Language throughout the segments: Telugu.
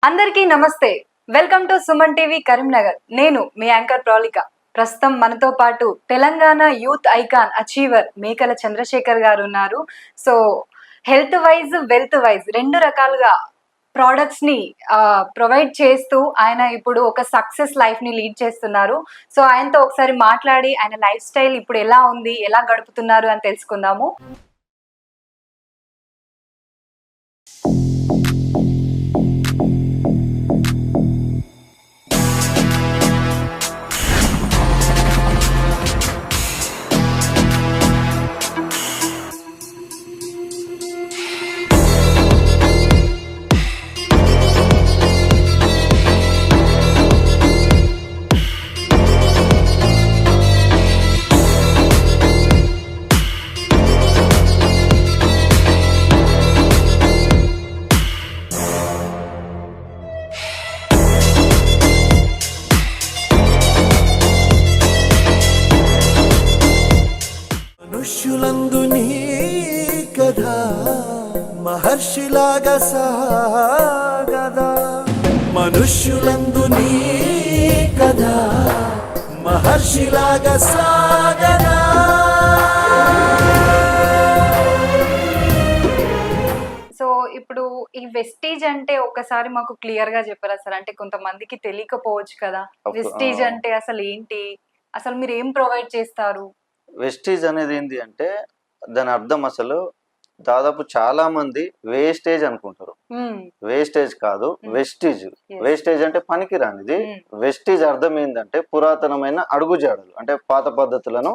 అందరికీ నమస్తే. Welcome to Suman TV Karimnagar. నేను మీ యాంకర్ ప్రౌలిక. ప్రస్తుతం మనతో పాటు తెలంగాణ యూత్ ఐకాన్ అచీవర్ మేకల చంద్రశేఖర్ గారు ఉన్నారు. So health wise wealth wise రెండు రకాలుగా ప్రోడక్ట్స్ ని ప్రొవైడ్ చేస్తూ ఆయన ఇప్పుడు ఒక సక్సెస్ లైఫ్ ని లీడ్ చేస్తున్నారు. సో ఆయనతో ఒకసారి మాట్లాడి ఆయన లైఫ్ స్టైల్ ఇప్పుడు ఎలా ఉంది, ఎలా గడుపుతున్నారు అని తెలుసుకుందాము. మనుష్యులందు నీ కథ మహర్షిలాగా సాగదా, మనుష్యులందు నీ కథ మహర్షిలాగా సాగదా. సో ఇప్పుడు ఈ వెస్టీజ్ అంటే ఒకసారి మాకు క్లియర్ గా చెప్పారా సార్? అంటే కొంతమందికి తెలియకపోవచ్చు కదా, వెస్టీజ్ అంటే అసలు ఏంటి, అసలు మీరు ఏం ప్రొవైడ్ చేస్తారు? వెస్టేజ్ అనేది ఏంటి అంటే దాని అర్థం అసలు దాదాపు చాలా మంది వేస్టేజ్ అనుకుంటారు. వేస్టేజ్ కాదు, వెస్టేజ్. వేస్టేజ్ అంటే పనికి రానిది. వెస్టేజ్ అర్థం ఏంటంటే పురాతనమైన అడుగుజాడలు, అంటే పాత పద్ధతులను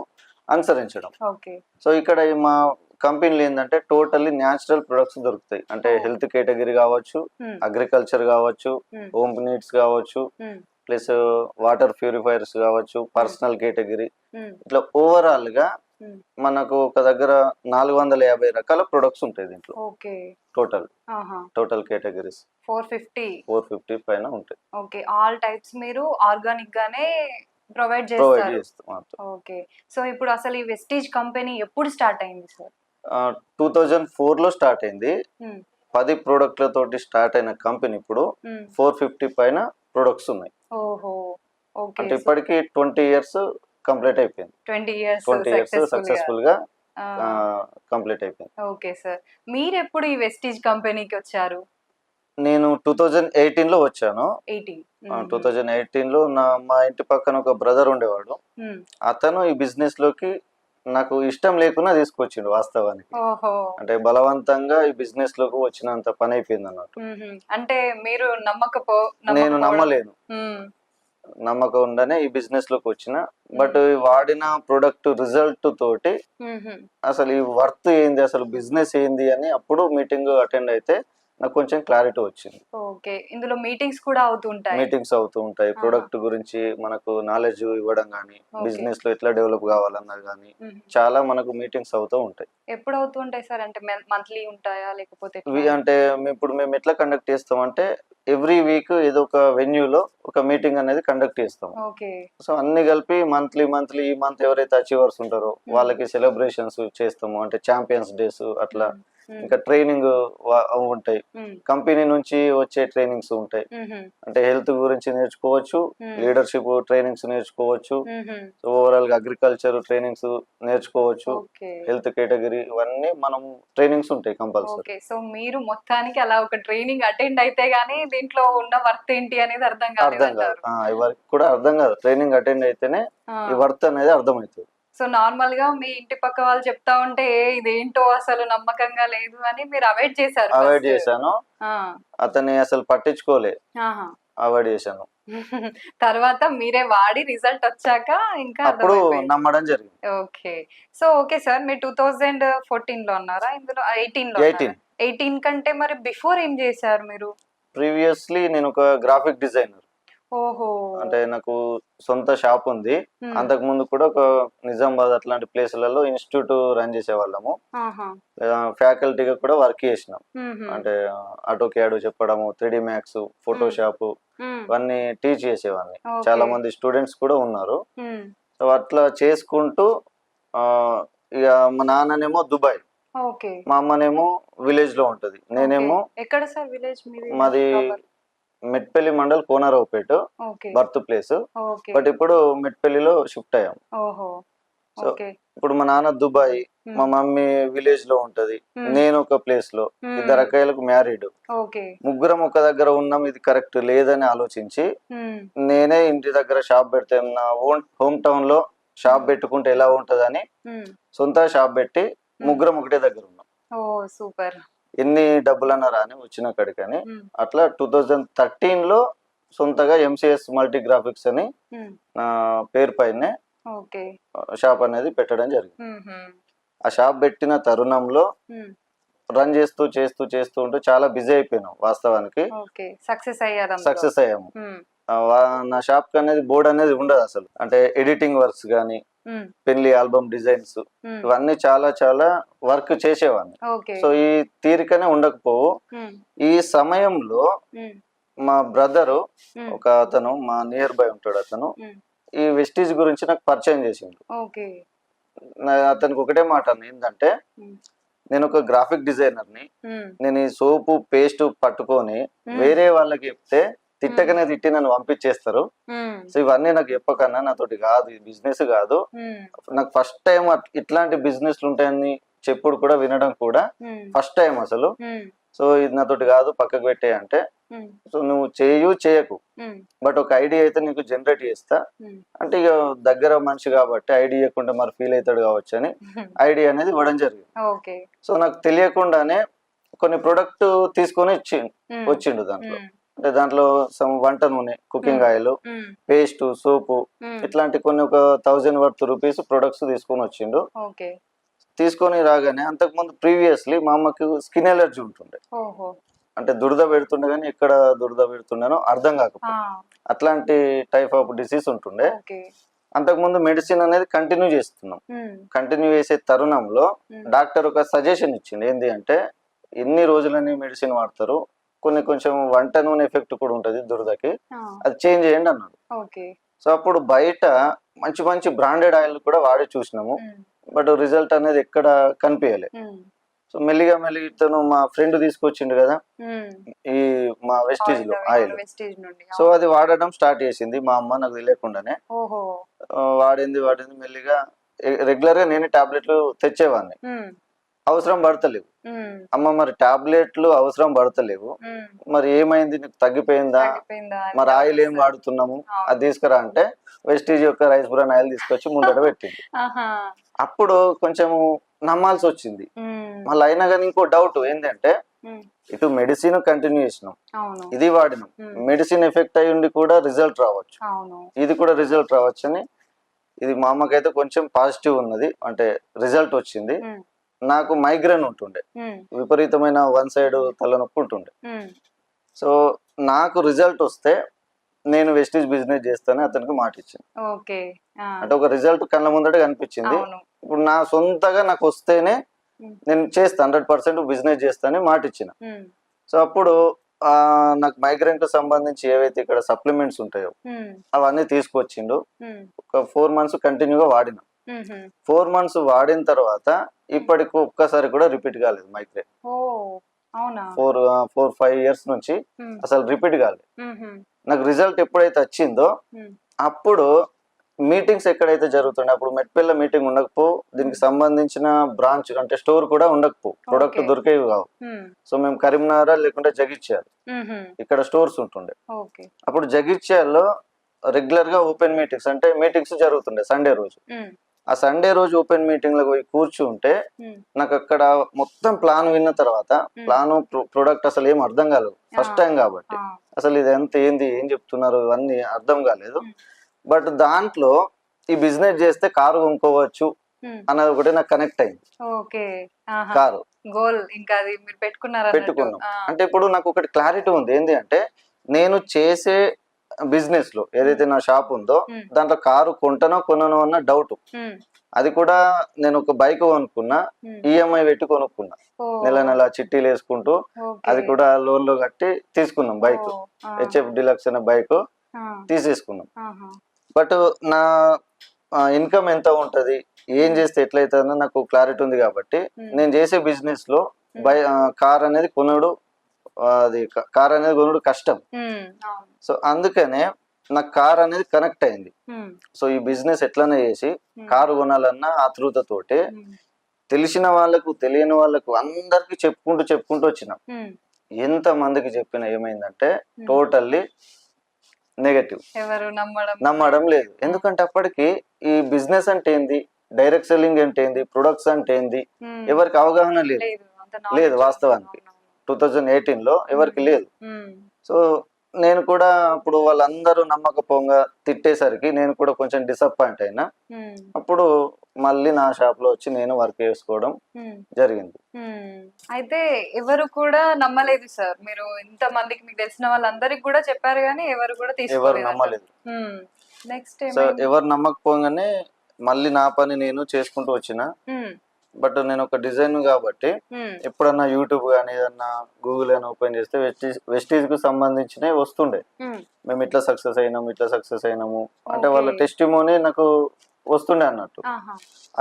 అనుసరించడం. సో ఇక్కడ మా కంపెనీలు ఏంటంటే టోటల్లీ న్యాచురల్ ప్రొడక్ట్స్ దొరుకుతాయి. అంటే హెల్త్ కేటగిరీ కావచ్చు, అగ్రికల్చర్ కావచ్చు, హోమ్ నీడ్స్ కావచ్చు, ప్లస్ వాటర్ ప్యూరిఫైర్స్ కావచ్చు, పర్సనల్ కేటగిరీ, ఇట్లా ఓవరాల్ గా మనకు ఒక దగ్గర 450 రకాల ప్రొడక్ట్స్ ఉంటాయి దీంట్లో. టోటల్ కేటగిరీస్ 450 పైన ఉంటాయి. ఓకే, ఆల్ టైప్స్ మీరు ఆర్గానిక్ గానే ప్రొవైడ్ చేస్తాం. ఓకే, సో ఇప్పుడు అసలు ఈ వెస్టీజ్ కంపెనీ ఎప్పుడు స్టార్ట్ అయింది సార్? 2004 లో స్టార్ట్ అయింది. 10 ప్రోడక్ట్లతోటి స్టార్ట్ అయిన కంపెనీ ఇప్పుడు 450 పైన ప్రొడక్ట్స్ ఉన్నాయి. అంటే ఇప్పటికి 20 ఇయర్స్ కంప్లీట్ అయిపోయింది. 20 ఇయర్స్ సక్సెస్ఫుల్ గా కంప్లీట్ అయిపోయింది. ఓకే సార్, మీరు ఎప్పుడు ఈ వెస్టీజ్ కంపెనీకి వచ్చారు? నేను 2018 లో వచ్చాను. 2018 లో మా ఇంటి పక్కన ఒక బ్రదర్ ఉండేవాడు. అతను ఈ బిజినెస్ లోకి నాకు ఇష్టం లేకుండా తీసుకొచ్చిండు వాస్తవానికి. అంటే బలవంతంగా ఈ బిజినెస్ లోకి వచ్చినంత పని అయిపోయింది అన్నట్టు. అంటే మీరు నేను నమ్మలేను, నమ్మకం ఉండనే ఈ బిజినెస్ లోకి వచ్చిన. బట్ వాడిన ప్రొడక్ట్ రిజల్ట్ తోటి అసలు ఈ వర్త్ ఏంది, అసలు బిజినెస్ ఏంది అని అప్పుడు మీటింగ్ అటెండ్ అయితే నాకు కొంచెం క్లారిటీ వచ్చింది. ఓకే, ఇందులో మీటింగ్స్ కూడా అవుతూ ఉంటాయి. ప్రొడక్ట్ గురించి మనకు నాలెడ్జ్ ఇవ్వడం గానీ, బిజినెస్ లో ఎట్లా డెవలప్ కావాలన్నా గానీ చాలా మనకు మీటింగ్స్ అవుతూ ఉంటాయి. ఎప్పుడు అవుతూ ఉంటాయి సార్? అంటే మంత్లీ ఉంటాయా లేకపోతే? అంటే ఇప్పుడు మేము ఎట్లా కండక్ట్ చేస్తాం అంటే ఎవ్రీ వీక్ ఏదో ఒక వెన్యూలో ఒక మీటింగ్ అనేది కండక్ట్ చేస్తాం. సో అన్ని కలిపి మంత్లీ ఈ మంత్ ఎవరైతే అచీవర్స్ ఉంటారో వాళ్ళకి సెలబ్రేషన్స్ చేస్తాము. అంటే ఛాంపియన్స్ డేస్ అట్లా. ఇంకా ట్రైనింగ్ ఉంటాయి, కంపెనీ నుంచి వచ్చే ట్రైనింగ్స్ ఉంటాయి. అంటే హెల్త్ గురించి నేర్చుకోవచ్చు, లీడర్షిప్ ట్రైనింగ్స్ నేర్చుకోవచ్చు, ఓవరాల్ గా అగ్రికల్చర్ ట్రైనింగ్స్ నేర్చుకోవచ్చు, హెల్త్ కేటగిరీ ఇవన్నీ మనం ట్రైనింగ్స్ ఉంటాయి కంపల్సరీ. సో మీరు మొత్తానికి అలా ఒక ట్రైనింగ్ అటెండ్ అయితే గానీ దీంట్లో ఉన్న వర్త్ ఏంటి అనేది అర్థం కాదు. ఎవరికి కూడా అర్థం కాదు. ట్రైనింగ్ అటెండ్ అయితేనే ఈ వర్త్ అనేది అర్థమవుతుంది. సో నార్మల్ గా మీ ఇంటి పక్క వాళ్ళు చెప్తా ఉంటే ఇదేంటో అసలు నమ్మకంగా లేదు అని మీరు అవాయిడ్ చేశాను. అతన్ని అసలు పట్టించుకోలే, అవాయిడ్ చేశాను. తర్వాత మీరే వాడి రిజల్ట్ వచ్చాక ఇంకా అప్పుడు నమ్మడం జరిగింది. ఓకే సార్, మీరు 2014 లో అన్నారా? ఇందులో 18 కంటే మరి బిఫోర్ ఏం చేశారు మీరు? ప్రీవియస్లీ నేను ఒక గ్రాఫిక్ డిజైనర్. అంటే నాకు సొంత షాప్ ఉంది. అంతకు ముందు కూడా ఒక నిజామాబాద్ అట్లాంటి ప్లేస్లలో ఇన్స్టిట్యూట్ రన్ చేసేవాళ్ళము. ఫ్యాకల్టీగా కూడా వర్క్ చేసినాం. అంటే ఆటో క్యాడ్ చెప్పడము, 3D మ్యాక్స్, ఫోటోషాప్ ఇవన్నీ టీచ్ చేసేవాడిని. చాలా మంది స్టూడెంట్స్ కూడా ఉన్నారు. సో అట్లా చేసుకుంటూ ఇక మా నాన్ననేమో దుబాయ్, మా అమ్మనేమో విలేజ్ లో ఉంటది, నేనేమో ఎక్కడ సార్ విలేజ్ మీది? మాది Metpalli mandal Konaraopeta okay birth place. Okay but ఇప్పుడు మెట్పల్లిలో షిఫ్ట్ అయ్యాం. ఓహో సో ఓకే ఇప్పుడు మా నాన్న దుబాయ్, మా మమ్మీ విలేజ్ లో ఉంటది, నేను ఒక ప్లేస్ లో, ఇద్దరు అక్కయ్యలకు మ్యారీడ్, ఓకే ముగ్గురం ఒక దగ్గర ఉన్నాం. ఇది కరెక్ట్ లేదని ఆలోచించి నేనే ఇంటి దగ్గర షాప్ పెడితే నా హోమ్ టౌన్ లో షాప్ పెట్టుకుంటే ఎలా ఉంటదని సొంత షాప్ పెట్టి ముగ్గురం ఒకటే దగ్గర ఉన్నాం. ఓ సూపర్. ఎన్ని డబ్బులన్నా రాని వచ్చిన కాడికని అట్లా 2013 లో సొంతగా ఎంసీఎస్ మల్టీ గ్రాఫిక్స్ అని నా పేరు పైనే ఓకే షాప్ అనేది పెట్టడం జరిగింది. ఆ షాప్ పెట్టిన తరుణంలో రన్ చేస్తూ చేస్తూ చేస్తూ ఉంటే చాలా బిజీ అయిపోయినాం వాస్తవానికి. ఓకే సక్సెస్ అయ్యారు. సక్సెస్ అయ్యాము. నా షాప్ కి అనేది బోర్డ్ అనేది ఉండదు అసలు. అంటే ఎడిటింగ్ వర్క్స్ గానీ, పెళ్లి ఆల్బమ్ డిజైన్స్, ఇవన్నీ చాలా చాలా వర్క్ చేసేవాడిని. సో ఈ తీరికనే ఉండకపోవు. ఈ సమయంలో మా బ్రదరు ఒక అతను మా నియర్ బై ఉంటాడు, అతను ఈ వెస్టీజ్ గురించి నాకు పరిచయం చేసిండు. అతనికి ఒకటే మాట ఏంటంటే, నేను ఒక గ్రాఫిక్ డిజైనర్ని, నేను ఈ సోపు పేస్ట్ పట్టుకొని వేరే వాళ్ళకి చెప్తే తిట్టకనే తిట్టి నన్ను పంపించేస్తారు. సో ఇవన్నీ నాకు చెప్పకన్నా, నాతోటి కాదు, ఇది బిజినెస్ కాదు. నాకు ఫస్ట్ టైం ఇట్లాంటి బిజినెస్లు ఉంటాయని చెప్పుడు కూడా వినడం కూడా ఫస్ట్ టైం అసలు. సో ఇది నాతోటి కాదు, పక్కకు పెట్టే అంటే, సో నువ్వు చేయకు, బట్ ఒక ఐడియా అయితే నీకు జనరేట్ చేస్తా అంటే, ఇక దగ్గర మనిషి కాబట్టి ఐడియా ఇవ్వకుండా మరి ఫీల్ అవుతాడు కావచ్చు అని ఐడియా అనేది ఇవ్వడం జరిగింది. సో నాకు తెలియకుండానే కొన్ని ప్రొడక్ట్ తీసుకొని వచ్చిండు దాంట్లో. అంటే దాంట్లో వంట నూనె, కుకింగ్ ఆయిల్, పేస్ట్, సోపు, ఇట్లాంటి కొన్ని ఒక 1000 వర్త్ రూపీస్ ప్రొడక్ట్స్ తీసుకొని వచ్చిండు. తీసుకొని రాగానే అంతకుముందు ప్రీవియస్లీ మా అమ్మకి స్కిన్ ఎలర్జీ ఉంటుండే. అంటే దురద పెడుతుండే కానీ ఎక్కడ దురద పెడుతుండేనో అర్థం కాకపోతే అట్లాంటి టైప్ ఆఫ్ డిసీజ్ ఉంటుండే. అంతకుముందు మెడిసిన్ అనేది కంటిన్యూ చేస్తున్నాం. కంటిన్యూ చేసే తరుణంలో డాక్టర్ ఒక సజెషన్ ఇచ్చింది. ఏంటి అంటే, ఎన్ని రోజులని మెడిసిన్ వాడతారు, కొంచెం వంట నూనె ఎఫెక్ట్ కూడా ఉంటది దురదకి, అది చేంజ్ చేయండి అన్నాడు. సో అప్పుడు బయట మంచి మంచి బ్రాండెడ్ ఆయిల్ కూడా వాడి చూసినాము, బట్ రిజల్ట్ అనేది ఎక్కడ కనిపించలే. సో మెల్లిగా ఇతను మా ఫ్రెండ్ తీసుకొచ్చిండు కదా ఈ మా వెస్టీజ్ లో ఆయిల్. సో అది వాడడం స్టార్ట్ చేసింది మా అమ్మ, నాకు తెలియకుండానే. వాడింది మెల్లిగా రెగ్యులర్ గా నేనే టాబ్లెట్లు తెచ్చేవాడిని. అవసరం పడతలేవు అమ్మ, మరి టాబ్లెట్లు అవసరం పడతలేవు, మరి ఏమైంది, నీకు తగ్గిపోయిందా, మరి ఆయిల్ ఏం వాడుతున్నాము అది తీసుకురా అంటే, వెస్టీజ్ యొక్క రైస్ బ్రాన్ ఆయిల్ తీసుకొచ్చి ముందట పెట్టింది. అప్పుడు కొంచెం నమ్మాల్సి వచ్చింది. మళ్ళీ అయినా కానీ ఇంకో డౌట్ ఏంటంటే, ఇటు మెడిసిన్ కంటిన్యూ చేసినాం, ఇది వాడినాం, మెడిసిన్ ఎఫెక్ట్ అయ్యి ఉండి కూడా రిజల్ట్ రావచ్చు, ఇది కూడా రిజల్ట్ రావచ్చు అని. ఇది మా అమ్మకైతే కొంచెం పాజిటివ్ ఉన్నది, అంటే రిజల్ట్ వచ్చింది. నాకు మైగ్రేన్ ఉంటుండే, విపరీతమైన వన్ సైడ్ తలనొప్పి ఉంటుండే. సో నాకు రిజల్ట్ వస్తే నేను వెస్టీజ్ బిజినెస్ చేస్తానని అతనికి మాట ఇచ్చాను. అంటే ఒక రిజల్ట్ కళ్ళ ముందట కనిపించింది. ఇప్పుడు నా సొంతగా నాకు వస్తేనే నేను చేస్తాను, 100% బిజినెస్ చేస్తానని మాట ఇచ్చిన. సో అప్పుడు నాకు మైగ్రేన్ కు సంబంధించి ఏవైతే ఇక్కడ సప్లిమెంట్స్ ఉంటాయో అవన్నీ తీసుకొచ్చిండు. ఒక 4 months కంటిన్యూగా వాడిన. 4 months వాడిన తర్వాత ఇప్పటికి ఒక్కసారి కూడా రిపీట్ కాలేదు మైగ్రేన్. 4-5 years నుంచి అసలు రిపీట్ కాలేదు. నాకు రిజల్ట్ ఎప్పుడైతే వచ్చిందో అప్పుడు మీటింగ్స్ ఎక్కడైతే జరుగుతుండే, అప్పుడు మెట్పల్లి మీటింగ్ ఉండకపో, దీనికి సంబంధించిన బ్రాంచ్ అంటే స్టోర్ కూడా ఉండకపో, ప్రొడక్ట్ దొరికేవి కావు. సో మేము కరీంనగర్ లేకుంటే జగిత్యాల ఇక్కడ స్టోర్స్ ఉంటుండే. అప్పుడు జగిత్యాలలో రెగ్యులర్ గా ఓపెన్ మీటింగ్స్ అంటే మీటింగ్స్ జరుగుతుండే సండే రోజు. ఆ సండే రోజు ఓపెన్ మీటింగ్ లో పోయి కూర్చుంటే నాకు అక్కడ మొత్తం ప్లాన్ విన్న తర్వాత, ప్లాన్ ప్రొడక్ట్ అసలు ఏం అర్థం కాలేదు, ఫస్ట్ టైం కాబట్టి అసలు ఇది ఎంత ఏం చెప్తున్నారు ఇవన్నీ అర్థం కాలేదు. బట్ దాంట్లో ఈ బిజినెస్ చేస్తే కారు కొనుక్కోవచ్చు అన్నది ఒకటి నాకు కనెక్ట్ అయింది. కారు పెట్టుకున్నాం అంటే ఇప్పుడు నాకు ఒకటి క్లారిటీ ఉంది. ఏంటి అంటే, నేను చేసే బిజినెస్ లో ఏదైతే నా షాప్ ఉందో దాంట్లో కారు కొంటనో కొననో అన్న డౌట్. అది కూడా నేను ఒక బైక్ కొనుక్కున్నా, ఈఎంఐ పెట్టి కొనుక్కున్నా, నెల చిట్టీలు వేసుకుంటూ, అది కూడా లోన్ లో కట్టి తీసుకున్నాం. బైక్ హెచ్ఎఫ్ డిలక్స్ అనే బైక్ తీసేసుకున్నాం. బట్ నా ఇన్కమ్ ఎంత ఉంటది, ఏం చేస్తే ఎట్లయితుందో నాకు క్లారిటీ ఉంది కాబట్టి నేను చేసే బిజినెస్ లో కార్ అనేది కొనుడు అది కార్ అనేది కొనుడు కష్టం. అవును. సో అందుకనే నాకు కార్ అనేది కనెక్ట్ అయింది. సో ఈ బిజినెస్ ఎట్లనే చేసి కారు కొనాలన్న ఆతృతతోటి తెలిసిన వాళ్ళకు తెలియని వాళ్ళకు అందరికి చెప్పుకుంటూ వచ్చిన. ఎంత మందికి చెప్పినా ఏమైందంటే టోటల్లీ నెగటివ్, ఎవరు నమ్మడం లేదు. ఎందుకంటే అప్పటికి ఈ బిజినెస్ అంటే ఏంది, డైరెక్ట్ సెల్లింగ్ అంటే ఏంది, ప్రొడక్ట్స్ అంటే ఏంది ఎవరికి అవగాహన లేదు వాస్తవానికి. 2018 లో ఎవరికి లేదు. సో నేను కూడా అప్పుడు వాళ్ళందరూ నమ్మకపోగా తిట్టేసరికి నేను కూడా కొంచెం డిసప్పాయింట్ అయినా. అప్పుడు మళ్ళీ నా షాప్ లో వచ్చి నేను వర్క్ చేసుకోవడం జరిగింది. అయితే ఎవరు కూడా నమ్మలేదు సార్, మీరు ఇంత మందికి మీకు తెలిసిన వాళ్ళందరికి కూడా చెప్పారు కానీ ఎవరు కూడా నమ్మలేదు. నెక్స్ట్ సో ఎవరు నమ్మకపోగానే మళ్ళీ నా పని నేను చేసుకుంటూ వచ్చిన. బట్ నేను ఒక డిజైన్ కాబట్టి ఎప్పుడన్నా యూట్యూబ్ కానీ ఏదన్నా గూగుల్ అని ఓపెన్ చేస్తే వెస్టీజ్ కు సంబంధించినవి వస్తుండే. మేము ఇట్లా సక్సెస్ అయినాము అంటే వాళ్ళ టెస్టిమోనీ నాకు వస్తుండే అన్నట్టు.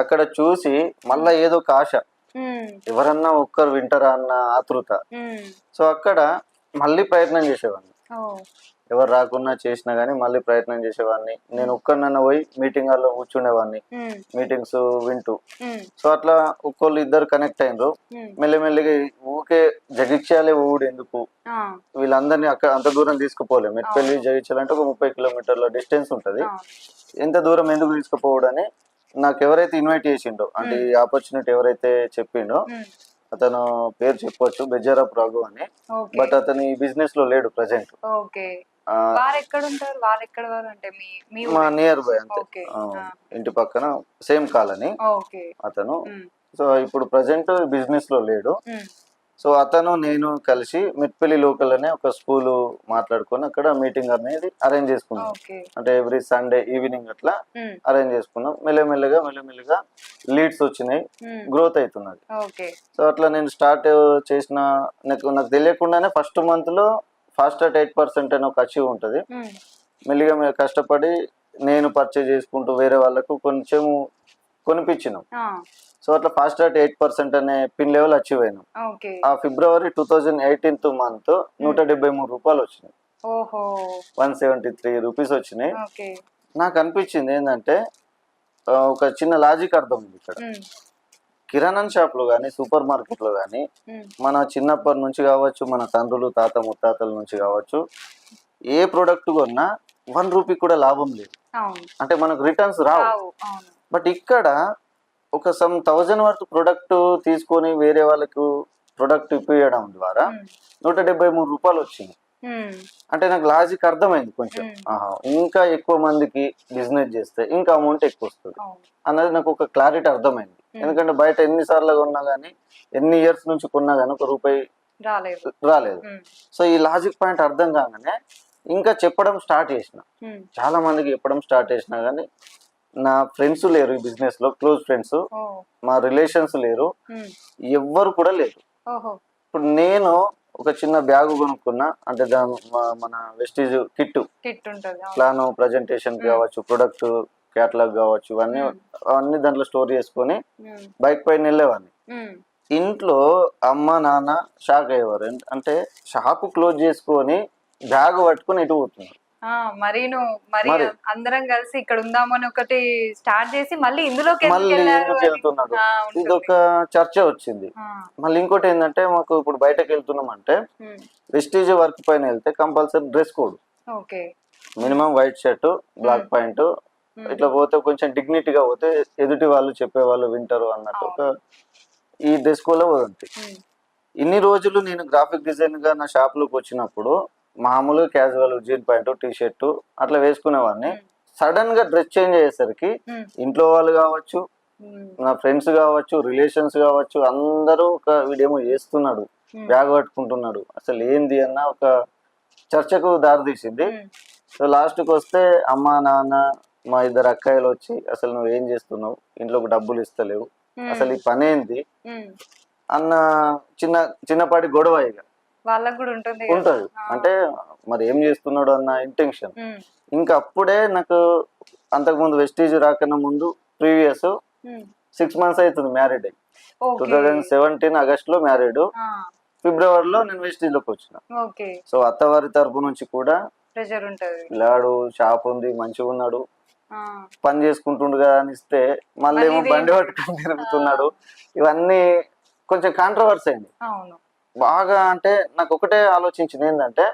అక్కడ చూసి మళ్ళా ఏదో ఒక ఆశ, ఎవరన్నా ఒక్కరు వింటారా అన్న ఆతృత. సో అక్కడ మళ్ళీ ప్రయత్నం చేసేవాడిని. ఎవరు రాకున్నా చేసినా గానీ మళ్ళీ ప్రయత్నం చేసేవాడిని. నేను ఒక్కరినన్నా పోయి మీటింగ్ హాల్లో కూర్చుండేవాడిని, మీటింగ్స్ వింటూ. సో అట్లా ఒక్కళ్ళు ఇద్దరు కనెక్ట్ అయినరు. మెల్లిమెల్లిగా ఊకే జగిత్యాలే ఊడు ఎందుకు, వీళ్ళందరినీ అక్కడ అంత దూరం తీసుకుపోలే. మెట్పల్లి జగిత్యాల అంటే ఒక 30 కిలోమీటర్ల డిస్టెన్స్ ఉంటది. ఎంత దూరం ఎందుకు తీసుకుపోవడని నాకు ఎవరైతే ఇన్వైట్ చేసిండో, అంటే ఈ ఆపర్చునిటీ ఎవరైతే చెప్పిండో అతను పేరు చెప్పొచ్చు, బెజ్జారపు రఘు అని. బట్ అతను ఈ బిజినెస్ లో లేడు ప్రెసెంట్. మా నియర్ బై అంతే, ఇంటి పక్కన సేమ్ కాలనీ అతను. సో ఇప్పుడు ప్రెసెంట్ బిజినెస్ లో లేడు. సో అతను నేను కలిసి మెట్పల్లి లోకల్ అనే ఒక స్కూల్ మాట్లాడుకొని అక్కడ మీటింగ్ అనేది అరేంజ్ చేసుకున్నాం. అంటే ఎవ్రీ సండే ఈవినింగ్ అట్లా అరేంజ్ చేసుకున్నాం. మెల్లమెల్లగా లీడ్స్ వచ్చినాయి, గ్రోత్ అవుతున్నది. సో అట్లా నేను స్టార్ట్ చేసిన, నాకు తెలియకుండానే ఫస్ట్ మంత్ లో ఫాస్ట్ అట్ 8% అని ఒక అచీవ్ ఉంటుంది. మెల్లిగా మేము కష్టపడి నేను పర్చేజ్ చేసుకుంటూ వేరే వాళ్ళకు కొంచెం కొనిపించినాం. సో అట్లా ఫాస్ట్ అట్ 8% అనే పిన్ లెవెల్ అచీవ్ అయినాం. ఆ ఫిబ్రవరి 2018 మంత్ 173 రూపాయలు వచ్చినాయి, 173 రూపీస్ వచ్చినాయి. నాకు అనిపించింది ఏంటంటే ఒక చిన్న లాజిక్ అర్థమైంది ఇక్కడ. కిరాణా షాప్ లో కానీ సూపర్ మార్కెట్ లో కానీ మన చిన్నప్పటి నుంచి కావచ్చు, మన తండ్రులు తాత ముత్తాతల నుంచి కావచ్చు, ఏ ప్రొడక్ట్ కొన్నా 1 రూపీ కూడా లాభం లేదు. అంటే మనకు రిటర్న్స్ రావు. బట్ ఇక్కడ ఒక సమ్ 1000 వరకు ప్రొడక్ట్ తీసుకొని వేరే వాళ్ళకు ప్రొడక్ట్ ఇప్పించడం ద్వారా 173 రూపాయలు వచ్చింది. అంటే నాకు లాజిక్ అర్థమైంది కొంచెం. ఇంకా ఎక్కువ మందికి బిజినెస్ చేస్తే ఇంకా అమౌంట్ ఎక్కువ వస్తుంది అన్నది నాకు ఒక క్లారిటీ అర్థమైంది. ఎందుకంటే బయట ఎన్నిసార్లు కొన్నా గానీ, ఎన్ని ఇయర్స్ నుంచి కొన్నా గానీ 1 రూపాయి రాలేదు. సో ఈ లాజిక్ పాయింట్ అర్థం కాగానే ఇంకా చెప్పడం స్టార్ట్ చేసిన, చాలా మందికి చెప్పడం స్టార్ట్ చేసినా గానీ నా ఫ్రెండ్స్ లేరు ఈ బిజినెస్ లో, క్లోజ్ ఫ్రెండ్స్, మా రిలేషన్స్ లేరు, ఎవ్వరు కూడా లేరు. ఇప్పుడు నేను ఒక చిన్న బ్యాగ్ కొనుక్కున్నా అంటే మన వెస్టీజ్ కిట్ ప్లాన్ ప్రజెంటేషన్ కావచ్చు, ప్రొడక్ట్ క్యాటలాగ్ కావచ్చు, అన్ని దాంట్లో స్టోర్ చేసుకొని బైక్ పైన వెళ్ళేవాడిని. ఇంట్లో అమ్మ నాన్న షాక్ అయ్యేవారు. అంటే షాప్ క్లోజ్ చేసుకొని బ్యాగ్ పట్టుకొని ఎటు పోతున్నారు. మరి అందరం కలిసి ఇక్కడ ఉందామని ఒకటి స్టార్ట్ చేసి మళ్ళీ ఇందులోకి వెళ్తున్నాడు. ఇది ఒక చర్చ వచ్చింది. మళ్ళీ ఇంకోటి ఏంటంటే, మాకు ఇప్పుడు బయటకు వెళ్తున్నాం అంటే వెస్టీజ్ వర్క్ పైన వెళ్తే compulsory dress code, minimum white shirt, black point, ఇట్లా పోతే కొంచెం డిగ్నిటీగా పోతే ఎదుటి వాళ్ళు చెప్పేవాళ్ళు వింటారు అన్నట్టు ఒక ఈ డ్రెస్ కోడ్ లో పోతుంది. ఇన్ని రోజులు నేను గ్రాఫిక్ డిజైన్ గా నా షాప్ లోకి వచ్చినప్పుడు మామూలుగా casual jean pant, T shirt అట్లా వేసుకునేవాడిని. సడన్ గా డ్రెస్ చేంజ్ అయ్యేసరికి ఇంట్లో వాళ్ళు కావచ్చు, నా ఫ్రెండ్స్ కావచ్చు, రిలేషన్స్ కావచ్చు, అందరూ ఒక వీడేమో చేస్తున్నాడు, బ్యాగ్ పట్టుకుంటున్నాడు, అసలు ఏంది అన్న ఒక చర్చకు దారితీసింది. సో లాస్ట్కి వస్తే అమ్మ నాన్న మా 2 అక్కాయిలు వచ్చి, అసలు నువ్వు ఏం చేస్తున్నావు, ఇంట్లోకి డబ్బులు ఇస్తలేవు, అసలు ఈ పని ఏంది అన్న చిన్నపాటి గొడవ ఇక వాళ్ళకు కూడా ఉంటది. అంటే మరి ఏం చేస్తున్నాడు అన్న ఇంటెన్షన్. ఇంకా అప్పుడే నాకు అంతకుముందు వెస్టీజ్ రాకన్నా ముందు ప్రీవియస్ 6 months అవుతుంది మ్యారీడ్ అయ్యి. 2017 ఆగస్ట్ లో మ్యారీడ్. ఫిబ్రవరిలో నేను వెస్టేజ్ లోకి వచ్చిన. ఓకే. సో అత్తవారి తరపు నుంచి కూడా ప్రెషర్ ఉంటది. పిల్లాడు షాప్ ఉంది, మంచిగా ఉన్నాడు, ఆ! పని చేసుకుంటుండు కదా అని ఇస్తే మళ్ళీ ఏమో మళ్ళీ బండి పట్టుకొని తిరుగుతున్నాడు. ఇవన్నీ కొంచెం కాంట్రవర్సీ అయింది అవును. బాగా. అంటే నాకు ఒకటే ఆలోచించింది ఏంటంటే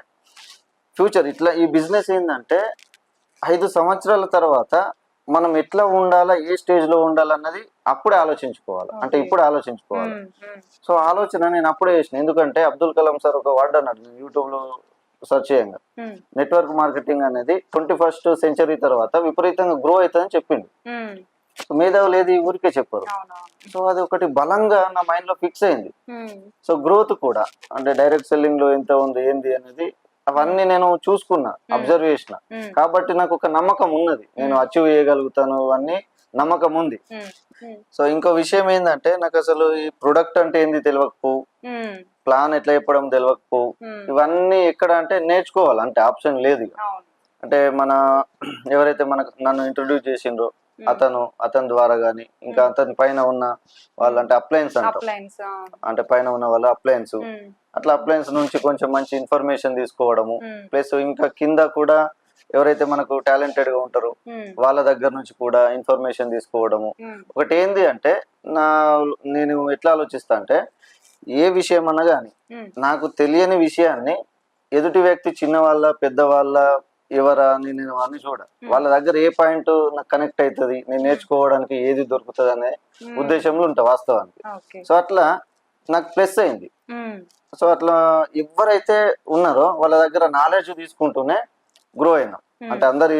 ఫ్యూచర్ ఇట్లా ఈ బిజినెస్ ఏంటంటే 5 సంవత్సరాల తర్వాత మనం ఎట్లా ఉండాలా, ఏ స్టేజ్ లో ఉండాలన్నది అప్పుడే ఆలోచించుకోవాలి. అంటే ఇప్పుడు ఆలోచించుకోవాలి. సో ఆలోచన నేను అప్పుడే చేసిన. ఎందుకంటే అబ్దుల్ కలాం సార్ ఒక వర్డ్ అన్నాడు, నేను యూట్యూబ్ లో సెర్చ్ చేయంగా, నెట్వర్క్ మార్కెటింగ్ అనేది 21st సెంచరీ తర్వాత విపరీతంగా గ్రో అవుతుందని చెప్పిండు. మేధావులు ఏది ఊరికే చెప్పారు. సో అది ఒకటి బలంగా నా మైండ్ లో ఫిక్స్ అయింది. సో గ్రోత్ కూడా అంటే డైరెక్ట్ సెల్లింగ్ లో ఎంత ఉంది ఏంది అనేది అవన్నీ నేను చూసుకున్నా, అబ్జర్వ్ చేసిన. కాబట్టి నాకు ఒక నమ్మకం ఉన్నది, నేను అచీవ్ చేయగలుగుతాను అన్ని నమ్మకం ఉంది. సో ఇంకో విషయం ఏంటంటే నాకు అసలు ఈ ప్రొడక్ట్ అంటే ఏంది తెలియకపోవు, ప్లాన్ ఎట్లా చెప్పడం తెలియకపోవు. ఇవన్నీ ఎక్కడ అంటే నేర్చుకోవాలి, అంటే ఆప్షన్ లేదు. అంటే మన ఎవరైతే నన్ను ఇంట్రొడ్యూస్ చేసిండ్రో అతని ద్వారా గానీ, ఇంకా అతని పైన ఉన్న వాళ్ళు అంటే అప్లయన్స్ అంటారు, అంటే పైన ఉన్న వాళ్ళు అప్లయన్స్, అట్లా అప్లయన్స్ నుంచి కొంచెం మంచి ఇన్ఫర్మేషన్ తీసుకోవడము. ప్లస్ ఇంకా కింద కూడా ఎవరైతే మనకు టాలెంటెడ్ గా ఉంటారో వాళ్ళ దగ్గర నుంచి కూడా ఇన్ఫర్మేషన్ తీసుకోవడము. ఒకటి ఏంది అంటే నేను ఎట్లా ఆలోచిస్తా అంటే ఏ విషయం అన్నా కానీ నాకు తెలియని విషయాన్ని ఎదుటి వ్యక్తి చిన్నవాళ్ళ పెద్దవాళ్ళ ఎవరా అని నేను అన్ని చూడ, వాళ్ళ దగ్గర ఏ పాయింట్ నాకు కనెక్ట్ అవుతుంది, నేను నేర్చుకోవడానికి ఏది దొరుకుతుంది అనే ఉద్దేశంలో ఉంటా వాస్తవానికి. సో అట్లా నాకు ప్లస్ అయింది. సో అట్లా ఎవరైతే ఉన్నారో వాళ్ళ దగ్గర నాలెడ్జ్ తీసుకుంటూనే గ్రో అయినా, అంటే అందరి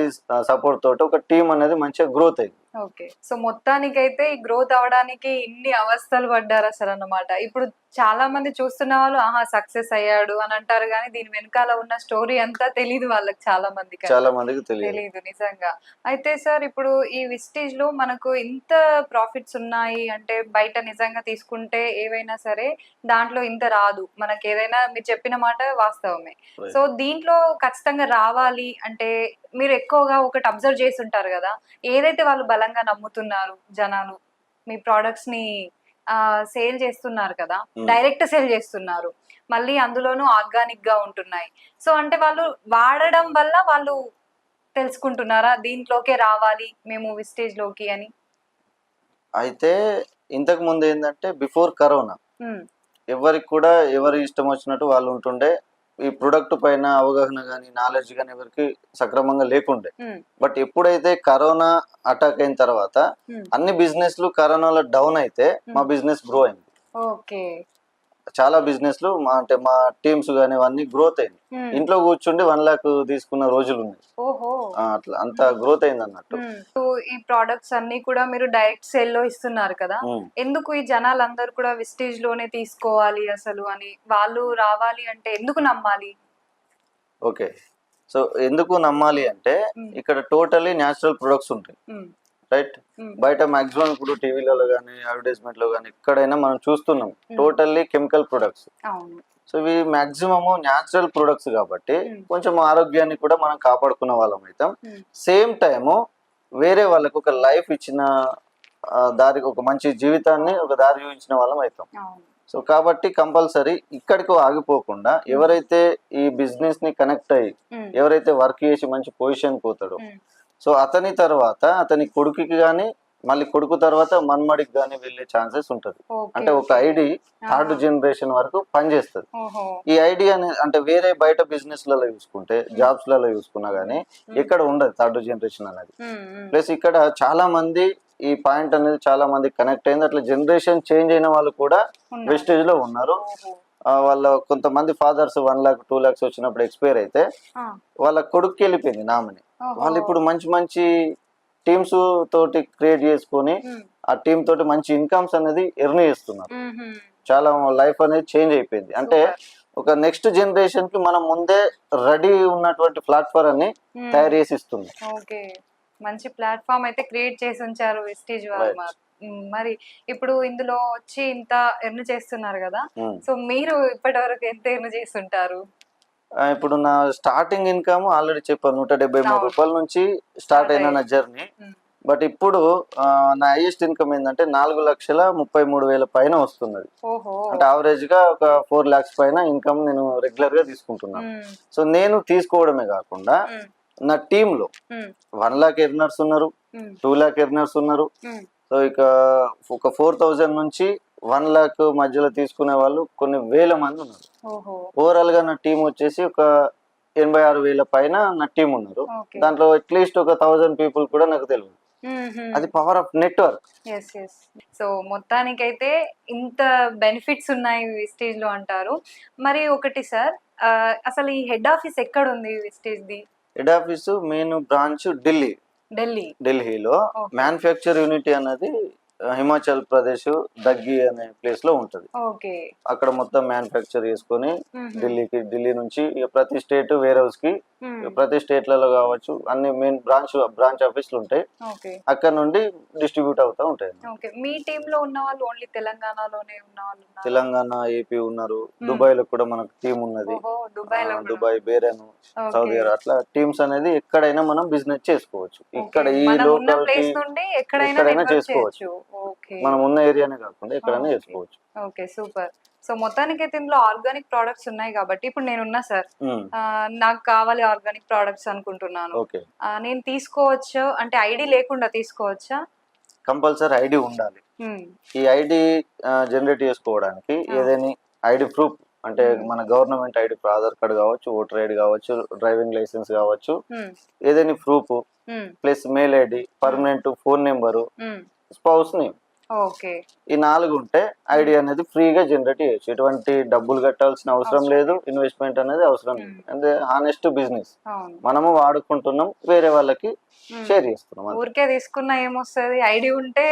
సపోర్ట్ తోటి ఒక టీం అనేది మంచిగా గ్రోత్ అయింది. ఓకే. సో మొత్తానికైతే ఈ గ్రోత్ అవడానికి ఇన్ని అవస్థలు పడ్డారు అసలు అన్నమాట. ఇప్పుడు చాలా మంది చూస్తున్న వాళ్ళు ఆహా సక్సెస్ అయ్యాడు అని అంటారు, కానీ దీని వెనకాల ఉన్న స్టోరీ అంతా తెలియదు వాళ్ళకి, చాలా మందికి తెలియదు నిజంగా. అయితే సార్ ఇప్పుడు ఈ విస్టేజ్ లో మనకు ఇంత ప్రాఫిట్స్ ఉన్నాయి అంటే బయట నిజంగా తీసుకుంటే ఏవైనా సరే దాంట్లో ఇంత రాదు మనకి, ఏదైనా మీరు చెప్పిన మాట వాస్తవమే. సో దీంట్లో ఖచ్చితంగా రావాలి అంటే మీరు ఎక్కువగా ఒకటి అబ్జర్వ్ చేసి ఉంటారు కదా, ఏదైతే వాళ్ళు బలంగా నమ్ముతున్నారు జనాలు, మీ ప్రొడక్ట్స్ ని సేల్ చేస్తున్నారు కదా, డైరెక్ట్ సేల్ చేస్తున్నారు, మళ్ళీ అందులోనూ ఆర్గానిక్ గా ఉంటున్నాయి. సో అంటే వాళ్ళు వాడడం వల్ల వాళ్ళు తెలుసుకుంటున్నారా దీంట్లోకే రావాలి మేము విస్టేజ్ లోకి అని? అయితే ఇంతకు ముందు ఏంటంటే బిఫోర్ కరోనా ఎవరికి కూడా ఎవరి ఇష్టం వచ్చినట్టు వాళ్ళు ఉంటుండే, ఈ ప్రొడక్ట్ పైన అవగాహన గానీ నాలెడ్జ్ గానీ ఎవరికి సక్రమంగా లేకుండే. బట్ ఎప్పుడైతే కరోనా అటాక్ అయిన తర్వాత అన్ని బిజినెస్లు కరోనాలో డౌన్ అయితే మా బిజినెస్ గ్రో అయింది. చాలా బిజినెస్లు అంటే మా టీమ్స్ గానీ అన్ని గ్రోత్ అయింది. ఇంట్లో కూర్చుండి 1 lakh తీసుకున్న రోజులు ఉన్నాయి. అట్లా అంత గ్రోత్ అయింది అన్నట్టు. ఈ ప్రొడక్ట్స్ అన్ని కూడా మీరు డైరెక్ట్ సేల్ లో ఇస్తున్నారు కదా, ఎందుకు ఈ జనాలందరూ కూడా విస్టేజ్ లోనే తీసుకోవాలి అసలు అని, వాళ్ళు రావాలి అంటే ఎందుకు నమ్మాలి? ఓకే, సో ఎందుకు నమ్మాలి అంటే ఇక్కడ టోటలీ న్యాచురల్ ప్రొడక్ట్స్ ఉంటాయి, రైట్? బయట మాక్సిమం ఇప్పుడు టీవీలలో కానీ అడ్వర్టైజ్మెంట్ లో కానీ ఎక్కడైనా మనం చూస్తున్నాం టోటల్లీ కెమికల్ ప్రొడక్ట్స్. సో ఇవి మాక్సిమము న్యాచురల్ ప్రొడక్ట్స్ కాబట్టి కొంచెం ఆరోగ్యాన్ని కూడా మనం కాపాడుకున్న వాళ్ళం అవుతాం. సేమ్ టైము వేరే వాళ్ళకి ఒక లైఫ్ ఇచ్చిన దారికి, ఒక మంచి జీవితాన్ని ఒక దారి చూపించిన వాళ్ళం అవుతాం. సో కాబట్టి కంపల్సరీ ఇక్కడికి ఆగిపోకుండా ఎవరైతే ఈ బిజినెస్ ని కనెక్ట్ అయ్యి ఎవరైతే వర్క్ చేసి మంచి పొజిషన్ పోతాడో, సో అతని తర్వాత అతని కొడుకుకి గానీ మళ్ళీ కొడుకు తర్వాత మన్మడికి గానీ వెళ్ళే ఛాన్సెస్ ఉంటది. అంటే ఒక ఐడి 3rd జనరేషన్ వరకు పనిచేస్తుంది. ఈ ఐడి అంటే వేరే బయట బిజినెస్ లలో చూసుకుంటే జాబ్స్ లలో చూసుకున్నా గానీ ఎక్కడ ఉండదు 3rd జనరేషన్ అనేది. ప్లస్ ఇక్కడ చాలా మంది ఈ పాయింట్ అనేది చాలా మంది కనెక్ట్ అయింది. అట్లా జనరేషన్ చేంజ్ అయిన వాళ్ళు కూడా వెస్టేజ్ లో ఉన్నారు. వాళ్ళ కొంతమంది ఫాదర్స్ 1 lakh 2 lakhs వచ్చినప్పుడు ఎక్స్పైర్ అయితే వాళ్ళ కొడుకు వెళ్ళిపోయింది నామిని. వాళ్ళు ఇప్పుడు మంచి మంచి టీమ్స్ తోటి క్రియేట్ చేసుకొని ఆ టీమ్ తోటి మంచి ఇన్కమ్స్ అనేది ఎర్న్ చేస్తున్నారు. చాలా లైఫ్ అనేది చేంజ్ అయిపోయింది. అంటే ఒక నెక్స్ట్ జనరేషన్ కి మనం ముందే రెడీ ఉన్నటువంటి ప్లాట్ఫామ్ అని తయారు చేసి ఇస్తుంది. మంచి ప్లాట్ఫామ్ అయితే క్రియేట్ చేసి ఉంచారు వెస్టేజ్ వాళ్ళు. మరి ఇప్పుడు ఇందులో వచ్చి ఇంత ఎర్న్ చేస్తున్నారు కదా, సో మీరు ఇప్పటి వరకు ఎంత ఎర్న్ చేస్తుంటారు? ఇప్పుడు నా స్టార్టింగ్ ఇన్కమ్ ఆల్రెడీ చెప్పాను 173 రూపాయల నుంచి స్టార్ట్ అయిన నా జర్నీ. బట్ ఇప్పుడు నా హైయెస్ట్ ఇన్కమ్ ఏంటంటే 4,33,000 పైన వస్తున్నది. ఓహో. అంటే యావరేజ్ గా ఒక 4 lakhs పైన ఇన్కమ్ నేను రెగ్యులర్ గా తీసుకుంటున్నాను. సో నేను తీసుకోవడమే కాకుండా నా టీమ్ లో 1 lakh ఎర్నర్స్ ఉన్నారు, 2 lakh ఎర్నర్స్ ఉన్నారు. సో ఇక ఒక 4,000 నుంచి 1 lakh మధ్యలో తీసుకునే వాళ్ళు కొన్ని వేల మంది ఉన్నారు. ఓవరాల్ గా నా టీం వచ్చేసి ఒక 86,000 పైన నా టీం ఉన్నారు. దాంట్లో అట్లీస్ట్ ఒక 1,000 పీపుల్ కూడా నాకు తెలియదు. అది పవర్ ఆఫ్ నెట్వర్క్. సో మొత్తానికైతే ఇంత బెనిఫిట్స్ ఉన్నాయి విస్టేజ్ లో అంటారు. మరి ఒకటి సార్, అసలు ఈ హెడ్ ఆఫీస్ ఎక్కడ ఉంది విస్టేజ్ ది? హెడ్ ఆఫీస్ మెయిన్ బ్రాంచ్ ఢిల్లీలో. మ్యానుఫ్యాక్చర్ యూనిటీ అన్నది హిమాచల్ ప్రదేశ్ దగ్గి అనే ప్లేస్ లో ఉంటది. అక్కడ మొత్తం మ్యానుఫ్యాక్చర్ చేసుకొని ఢిల్లీ నుంచి ప్రతి స్టేట్ వేర్ హౌస్ కి, ప్రతి స్టేట్లలో కావచ్చు అన్ని మెయిన్ బ్రాంచ్ ఆఫీసులు ఉంటాయి. అక్కడ నుండి డిస్ట్రిబ్యూట్ అవుతా ఉంటాయి. మీ టీమ్ లో ఉన్న వాళ్ళు ఓన్లీ తెలంగాణలోనే ఉన్న వాళ్ళు? తెలంగాణ, ఏపీ ఉన్నారు. దుబాయ్ లో కూడా మనకు టీం ఉన్నది. దుబాయ్, బేరన్, సౌదీ అరేబియా, అట్లా టీమ్స్ అనేది ఎక్కడైనా మనం బిజినెస్ చేసుకోవచ్చు. ఇక్కడ ఈ లోకల్ ఎక్కడైనా చేసుకోవచ్చు. మనం ఉన్న ఏరియానే కాకుండా ఎక్కడైనా చేసుకోవచ్చు. Okay, super. సో మొత్తానికి అయితే ఇందులో ఆర్గానిక్ ప్రొడక్ట్స్ ఉన్నాయి కాబట్టి ఇప్పుడు నేనున్నా సార్, నాకు కావాలి ఆర్గానిక్ ప్రొడక్ట్స్ అనుకుంటున్నాను, నేను తీసుకోవచ్చు అంటే ఐడి లేకుండా తీసుకోవచ్చా? కంపల్సరీ ఐడి ఉండాలి. ఈ ఐడి జనరేట్ చేసుకోవడానికి ఏదైనా ఐడి ప్రూఫ్ అంటే మన గవర్నమెంట్ ఐడి, ఆధార్ కార్డు కావచ్చు, ఓటర్ ఐడి కావచ్చు, డ్రైవింగ్ లైసెన్స్ కావచ్చు, ఏదైనా proof plus mail ID, permanent phone number, spouse name, ఈ 4 ఉంటే ఐడి అనేది ఫ్రీగా జనరేట్ చేయొచ్చు. ఎటువంటి డబ్బులు కట్టాల్సిన అవసరం లేదు, ఇన్వెస్ట్మెంట్ అనేది అవసరం లేదు. అంటే హానెస్ట్ బిజినెస్ మనము వాడుకుంటున్నాం, వేరే వాళ్ళకి షేర్ చేస్తున్నాం. ఊరికే తీసుకున్నా ఏమొస్తుంది, ఐడి ఉంటే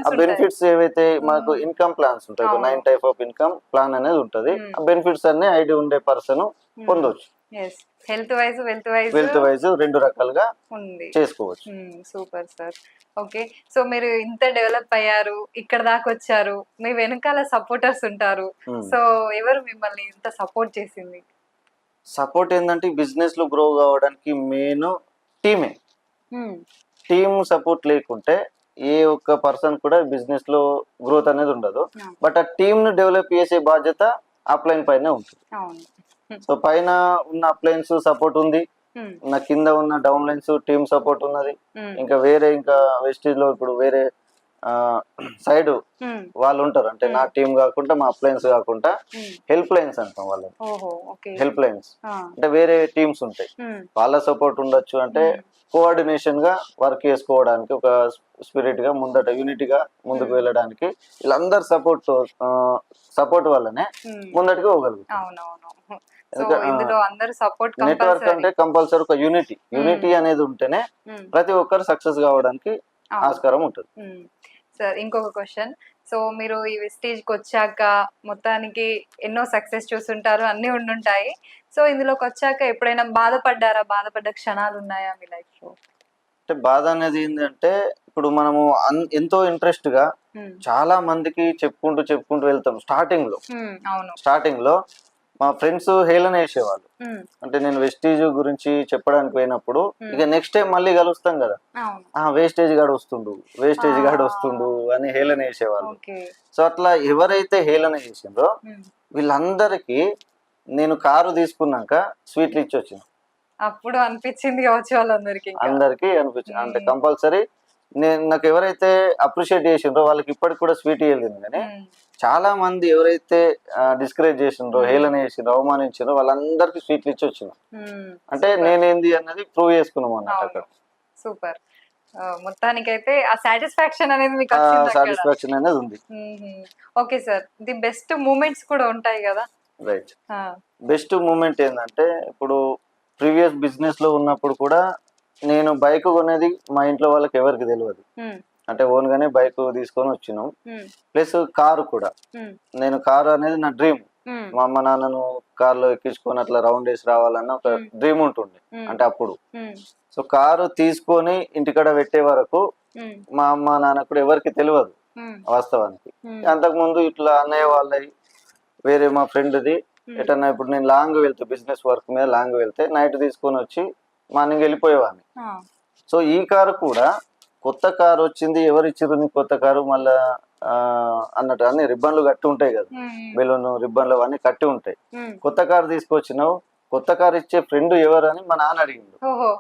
ఆ బెనిఫిట్స్ ఏవైతే మనకు ఇన్కమ్ ప్లాన్స్ ఉంటాయి, 9 టైప్ ఆఫ్ ఇన్కమ్ ప్లాన్ అనేది ఉంటది. ఆ బెనిఫిట్స్ అన్ని ఐడి ఉండే పర్సన్ పొందొచ్చు. హెల్త్ వైజ్ 2 రకాలుగా చేసుకోవచ్చు. Super sir. ఓకే, సో మీరు ఇంత డెవలప్ అయ్యారు, ఇక్కడ దాకా వచ్చారు, మీ వెనకాల సపోర్టర్స్ ఉంటారు. సో ఎవరు మిమ్మల్ని ఇంత సపోర్ట్ చేసింది? సపోర్ట్ ఏంటంటే బిజినెస్ లో గ్రో కావడానికి మెయిన్ టీమే. టీమ్ సపోర్ట్ లేకుంటే ఏ ఒక్క పర్సన్ కూడా బిజినెస్ లో గ్రోత్ అనేది ఉండదు. బట్ ఆ టీమ్ ను డెవలప్ చేసే బాధ్యత అప్లైన్ పైన ఉంటుంది. సో పైన ఉన్న అప్లైన్స్ సపోర్ట్ ఉంది, నా కింద ఉన్న డౌన్ లైన్స్ టీమ్ సపోర్ట్ ఉన్నది. ఇంకా వెస్టేజ్ లో ఇప్పుడు వేరే సైడ్ వాళ్ళు ఉంటారు. అంటే నా టీం కాకుండా, మా అప్లైన్స్ కాకుండా హెల్ప్ లైన్స్ అంటాం వాళ్ళని. హెల్ప్ లైన్స్ అంటే వేరే టీమ్స్ ఉంటాయి, వాళ్ళ సపోర్ట్ ఉండొచ్చు. అంటే కోఆర్డినేషన్ గా వర్క్ చేసుకోవడానికి, ఒక స్పిరిట్ గా యూనిటీగా ముందుకు వెళ్ళడానికి వీళ్ళందరు సపోర్ట్ వల్లనే ముందటికి పోగలుగుతాం. నెట్వర్క్ అంటే కంపల్సరీ ఒక యూనిటీ అనేది ఉంటేనే ప్రతి ఒక్కరు సక్సెస్ కావడానికి ఆస్కారం ఉంటుంది. సార్ ఇంకొక క్వశ్చన్, సో మీరు ఈ స్టేజ్ కి వచ్చాక మొత్తానికి ఎన్నో సక్సెస్ చూస్తుంటారు, అన్ని ఉండుంటాయి. సో ఇందులోకి వచ్చాక ఎప్పుడైనా బాధపడ్డ క్షణాలు ఉన్నాయా మీ లైఫ్ లో? అంటే బాధ అనేది ఏంటంటే ఇప్పుడు మనము ఎంతో ఇంట్రెస్ట్ గా చాలా మందికి చెప్పుకుంటూ వెళ్తాం. స్టార్టింగ్ లో మా ఫ్రెండ్స్ హేళన వేసేవాళ్ళు. అంటే నేను వెస్టేజ్ గురించి చెప్పడానికి పోయినప్పుడు ఇక నెక్స్ట్ టైం మళ్ళీ కలుస్తాం కదా, వేస్టేజ్ గాడు వస్తుండు అని హేళన వేసేవాళ్ళు. సో అట్లా ఎవరైతే హేళన చేసిండ్రో వీళ్ళందరికీ నేను కారు తీసుకున్నాక స్వీట్లు ఇచ్చి వచ్చిన. అప్పుడు అనిపించింది కావచ్చు వాళ్ళందరికీ, అనిపించింది. అంటే కంపల్సరీ నాకు ఎవరైతే అప్రిషియేట్ చేసిండ్రో వాళ్ళకి ఇప్పటికి కూడా స్వీట్ ఇవ్వలేదు. కానీ చాలా మంది ఎవరైతే డిస్కరేజ్ చేసిండ్రో, హేళన చేసిండ్రో, అవమానించిండ్రో వాళ్ళందరికీ స్వీట్లు ఇచ్చి వచ్చిన. అంటే నేనేంది అన్నది ప్రూవ్ చేసుకున్నాం అన్నట్టు అక్కడ. సూపర్. మొత్తానికైతే ఆ సాటిస్ఫాక్షన్ అనేది మీకు సాటిస్ఫాక్షన్ అనేది ఉంది. Okay sir, the best moments కూడా ఉంటాయి కదా? రైట్. బెస్ట్ మూమెంట్ ఏంటంటే ఇప్పుడు ప్రీవియస్ బిజినెస్ లో ఉన్నప్పుడు కూడా నేను బైక్ కొనేది మా ఇంట్లో వాళ్ళకి ఎవరికి తెలియదు. అంటే ఓన్ గానే బైక్ తీసుకొని వచ్చినాం. ప్లస్ కారు కూడా, నేను కారు అనేది నా డ్రీమ్. మా అమ్మ నాన్నను కారులో ఎక్కించుకొని అట్లా రౌండ్ వేసి రావాలన్న ఒక డ్రీమ్ ఉంటుండే అంటే అప్పుడు. సో కారు తీసుకొని ఇంటికాడ పెట్టే వరకు మా అమ్మ నాన్న కూడా ఎవరికి తెలియదు వాస్తవానికి. అంతకుముందు ఇట్లా అన్నయ్య వాళ్ళవి వేరే మా ఫ్రెండ్ది ఎటన్నా ఇప్పుడు నేను లాంగ్ వెళ్తే, బిజినెస్ వర్క్ మీద లాంగ్ వెళ్తే నైట్ తీసుకొని వచ్చి మార్నింగ్ వెళ్ళిపోయేవాడిని. సో ఈ కారు కూడా కొత్త కారు వచ్చింది, ఎవరు ఇచ్చిర్రు నీకు కొత్త కారు మళ్ళా అన్నట్టు అన్ని రిబ్బన్లు కట్టి ఉంటాయి కదా, బెలూన్ రిబ్బన్లు అవన్నీ కట్టి ఉంటాయి. కొత్త కారు తీసుకొచ్చినావు, కొత్త కారు ఇచ్చే ఫ్రెండ్ ఎవరు అని మా నాన్న అడిగిండు. ఓహో